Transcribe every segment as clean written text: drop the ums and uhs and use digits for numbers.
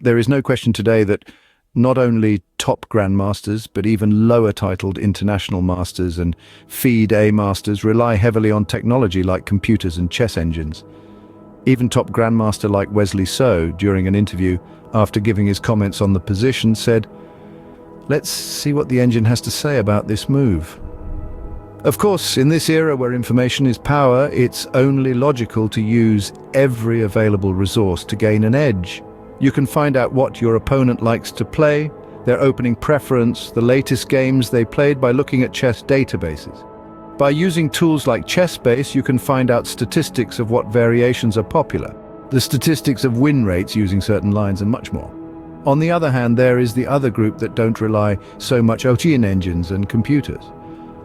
There is no question today that not only top Grandmasters, but even lower-titled International Masters and FIDE Masters rely heavily on technology like computers and chess engines. Even top Grandmaster like Wesley So, during an interview, after giving his comments on the position, said, "Let's see what the engine has to say about this move." Of course, in this era where information is power, it's only logical to use every available resource to gain an edge. You can find out what your opponent likes to play, their opening preference, the latest games they played by looking at chess databases. By using tools like Chessbase, you can find out statistics of what variations are popular, the statistics of win rates using certain lines, and much more. On the other hand, there is the other group that don't rely so much on engines and computers.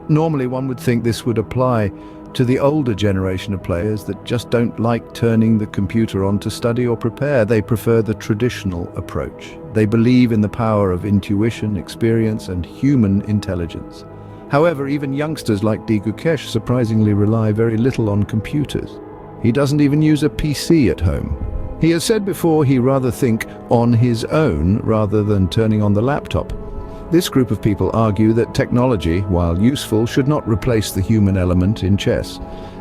Normally, one would think this would apply to the older generation of players that just don't like turning the computer on to study or prepare. They prefer the traditional approach. They believe in the power of intuition, experience, and human intelligence. However, even youngsters like Gukesh surprisingly rely very little on computers. He doesn't even use a PC at home. He has said before he rather think on his own rather than turning on the laptop. This group of people argue that technology, while useful, should not replace the human element in chess.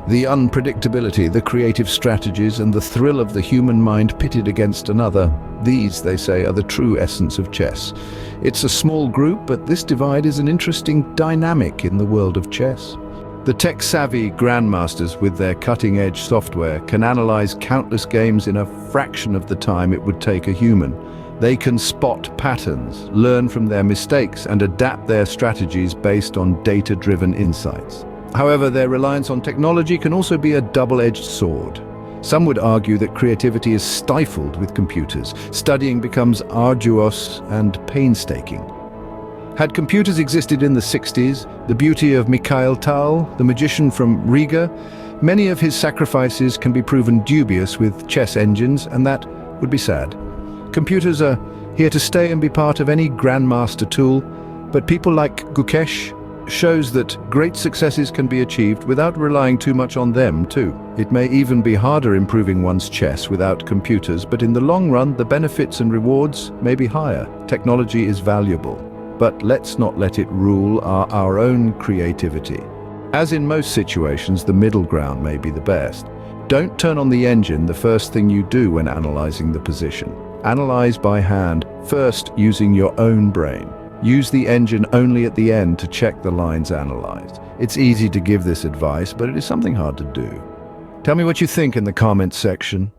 The unpredictability, the creative strategies, and the thrill of the human mind pitted against another, these, they say, are the true essence of chess. It's a small group, but this divide is an interesting dynamic in the world of chess. The tech-savvy Grandmasters, with their cutting-edge software, can analyze countless games in a fraction of the time it would take a human. They can spot patterns, learn from their mistakes, and adapt their strategies based on data-driven insights. However, their reliance on technology can also be a double-edged sword. Some would argue that creativity is stifled with computers. Studying becomes arduous and painstaking. Had computers existed in the 60s, the beauty of Mikhail Tal, the magician from Riga, many of his sacrifices can be proven dubious with chess engines, and that would be sad. Computers are here to stay and be part of any Grandmaster tool, but people like Gukesh shows that great successes can be achieved without relying too much on them too. It may even be harder improving one's chess without computers, but in the long run, the benefits and rewards may be higher. Technology is valuable, but let's not let it rule our own creativity. As in most situations, the middle ground may be the best. Don't turn on the engine the first thing you do when analyzing the position. Analyze by hand, first using your own brain. Use the engine only at the end to check the lines analyzed. It's easy to give this advice, but it is something hard to do. Tell me what you think in the comments section.